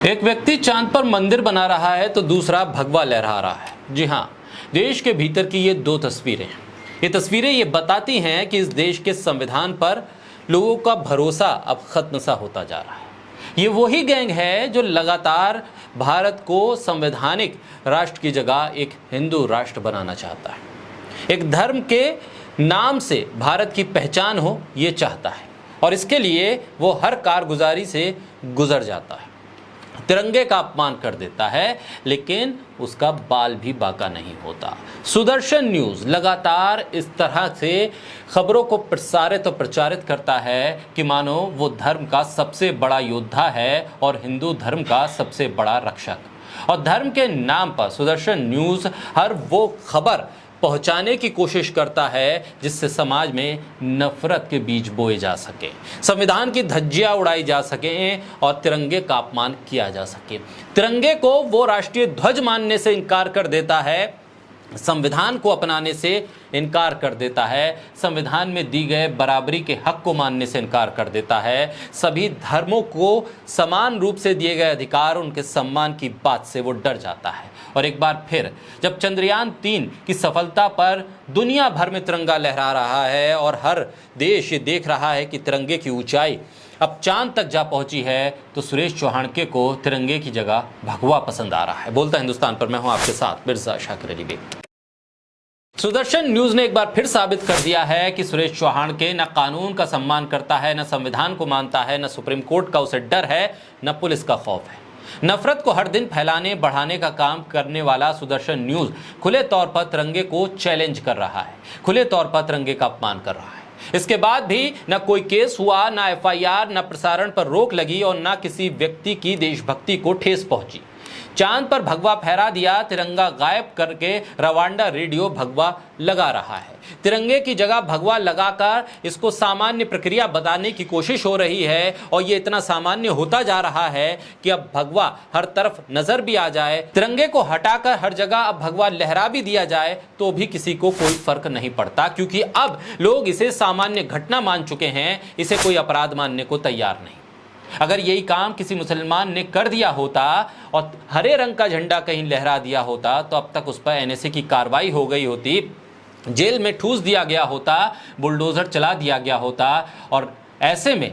एक व्यक्ति चांद पर मंदिर बना रहा है तो दूसरा भगवा लहरा रहा है। जी हाँ, देश के भीतर की ये दो तस्वीरें हैं। ये तस्वीरें ये बताती हैं कि इस देश के संविधान पर लोगों का भरोसा अब खत्म सा होता जा रहा है। ये वही गैंग है जो लगातार भारत को संवैधानिक राष्ट्र की जगह एक हिंदू राष्ट्र बनाना चाहता है। एक धर्म के नाम से भारत की पहचान हो ये चाहता है और इसके लिए वो हर कारगुजारी से गुजर जाता है। तिरंगे का अपमान कर देता है लेकिन उसका बाल भी बाका नहीं होता। सुदर्शन न्यूज़ लगातार इस तरह से खबरों को प्रसारित और प्रचारित करता है कि मानो वो धर्म का सबसे बड़ा योद्धा है और हिंदू धर्म का सबसे बड़ा रक्षक। और धर्म के नाम पर सुदर्शन न्यूज़ हर वो खबर पहुंचाने की कोशिश करता है जिससे समाज में नफरत के बीज बोए जा सके, संविधान की धज्जियां उड़ाई जा सके और तिरंगे का अपमान किया जा सके। तिरंगे को वो राष्ट्रीय ध्वज मानने से इनकार कर देता है, संविधान को अपनाने से इनकार कर देता है, संविधान में दी गए बराबरी के हक को मानने से इनकार कर देता है, सभी धर्मों को समान रूप से दिए गए अधिकार उनके सम्मान की बात से वो डर जाता है। और एक बार फिर जब चंद्रयान 3 की सफलता पर दुनिया भर में तिरंगा लहरा रहा है और हर देश ये देख रहा है कि तिरंगे की ऊंचाई अब चांद तक जा पहुंची है, तो सुरेश चौहानके को तिरंगे की जगह भगवा पसंद आ रहा है। बोलता हिंदुस्तान पर मैं हूं आपके साथ मिर्जा शाकिर अली बेग। सुदर्शन न्यूज ने एक बार फिर साबित कर दिया है कि सुरेश चौहानके न कानून का सम्मान करता है, न संविधान को मानता है, न सुप्रीम कोर्ट का उसे डर है, न पुलिस का खौफ है। नफरत को हर दिन फैलाने बढ़ाने का काम करने वाला सुदर्शन न्यूज खुले तौर पर तिरंगे को चैलेंज कर रहा है, खुले तौर पर तिरंगे का अपमान कर रहा है। इसके बाद भी न कोई केस हुआ, न एफआईआर, न प्रसारण पर रोक लगी और न किसी व्यक्ति की देशभक्ति को ठेस पहुंची। चांद पर भगवा फहरा दिया, तिरंगा गायब करके रवांडा रेडियो भगवा लगा रहा है। तिरंगे की जगह भगवा लगाकर इसको सामान्य प्रक्रिया बताने की कोशिश हो रही है और ये इतना सामान्य होता जा रहा है कि अब भगवा हर तरफ नजर भी आ जाए, तिरंगे को हटाकर हर जगह अब भगवा लहरा भी दिया जाए तो भी किसी को कोई फर्क नहीं पड़ता, क्योंकि अब लोग इसे सामान्य घटना मान चुके हैं, इसे कोई अपराध मानने को तैयार नहीं। अगर यही काम किसी मुसलमान ने कर दिया होता और हरे रंग का झंडा कहीं लहरा दिया होता तो अब तक उस पर एनएसए की कार्रवाई हो गई होती, जेल में ठूस दिया गया होता, बुलडोजर चला दिया गया होता। और ऐसे में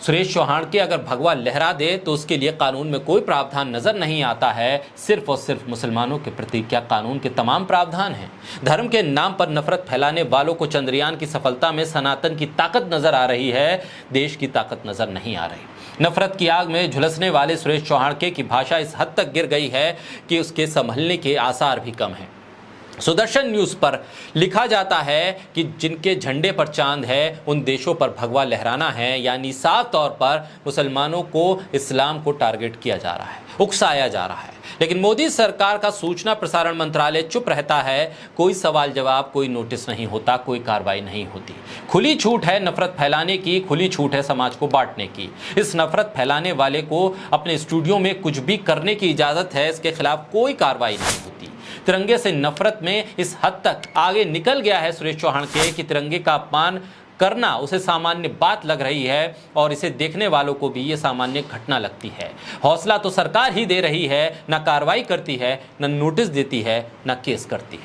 सुरेश चौहानके अगर भगवा लहरा दे तो उसके लिए कानून में कोई प्रावधान नजर नहीं आता है। सिर्फ और सिर्फ मुसलमानों के प्रति क्या कानून के तमाम प्रावधान हैं? धर्म के नाम पर नफरत फैलाने वालों को चंद्रयान की सफलता में सनातन की ताकत नजर आ रही है, देश की ताकत नजर नहीं आ रही। नफरत की आग में झुलसने वाले सुरेश चौहानके की भाषा इस हद तक गिर गई है कि उसके संभलने के आसार भी कम हैं। सुदर्शन न्यूज़ पर लिखा जाता है कि जिनके झंडे पर चांद है उन देशों पर भगवा लहराना है, यानी साफ तौर पर मुसलमानों को, इस्लाम को टारगेट किया जा रहा है, उकसाया जा रहा है। लेकिन मोदी सरकार का सूचना प्रसारण मंत्रालय चुप रहता है, कोई सवाल जवाब, कोई नोटिस नहीं होता, कोई कार्रवाई नहीं होती। खुली छूट है नफरत फैलाने की, खुली छूट है समाज को बांटने की। इस नफरत फैलाने वाले को अपने स्टूडियो में कुछ भी करने की इजाजत है, इसके खिलाफ कोई कार्रवाई नहीं होती। तिरंगे से नफरत में इस हद तक आगे निकल गया है सुरेश चौहानके कि तिरंगे का अपमान करना उसे सामान्य बात लग रही है और इसे देखने वालों को भी ये सामान्य घटना लगती है। हौसला तो सरकार ही दे रही है, ना कार्रवाई करती है, ना नोटिस देती है, ना केस करती है।